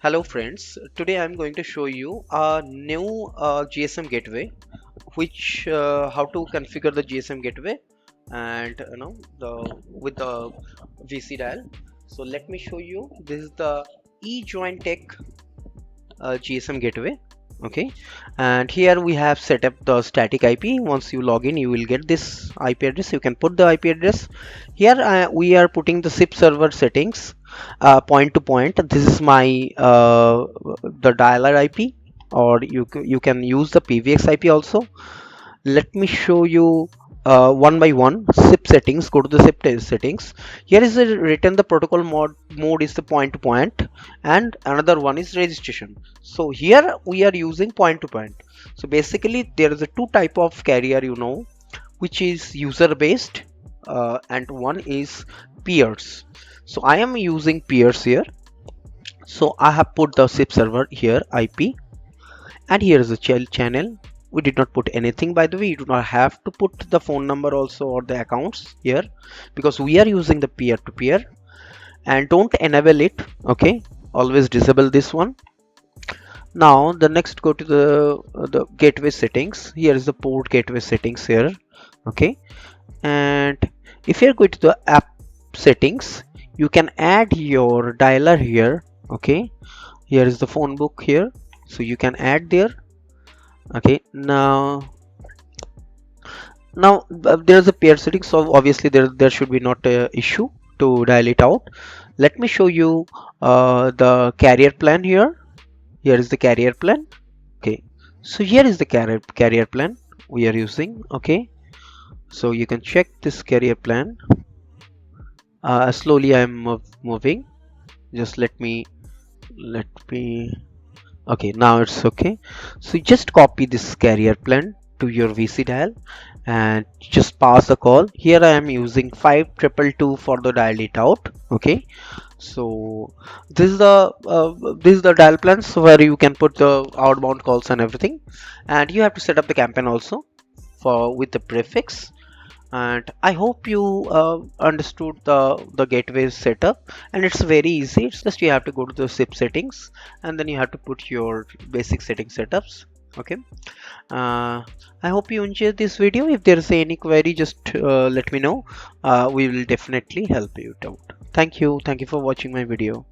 Hello friends, today I'm going to show you a new GSM gateway, which how to configure the GSM gateway and the with the Vicidial. So let me show you. This is the EjoinTech GSM gateway. Okay, and here we have set up the static IP. Once you log in, you will get this IP address. You can put the IP address here. We are putting the SIP server settings point to point. This is my the dialer IP, or you can use the PVX IP also. Let me show you one by one. SIP settings. Go to the SIP settings. Here is written the protocol mode is the point to point, and another one is registration. So here we are using point to point. So basically there is a two type of carrier, which is user based and one is peers. So I am using peers here. So I have put the SIP server here IP, and here is the channel. We did not put anything, by the way. You do not have to put the phone number also or the accounts here, because we are using the peer-to-peer. And don't enable it, okay? Always disable this one. Now the next, go to the gateway settings. Here is the port gateway settings here, okay? And if you're going to the app settings, you can add your dialer here, okay? Here is the phone book here, so you can add there. Okay, now there's a pair setting, so obviously there should be not a issue to dial it out. Let me show you the carrier plan here. Here is the carrier plan. Okay, so here is the carrier plan we are using. Okay, so you can check this carrier plan. Slowly I'm moving. Just let me okay, now it's okay. So just copy this carrier plan to your VC dial and just pass the call. Here I am using 5222 for the dial it out. Okay, so this is the dial plans where you can put the outbound calls and everything, and you have to set up the campaign also for with the prefix. And I hope you understood the gateway setup, and it's very easy. It's just you have to go to the SIP settings, and then you have to put your basic setting setups. Okay, I hope you enjoyed this video. If there is any query, just let me know. We will definitely help you out. Thank you for watching my video.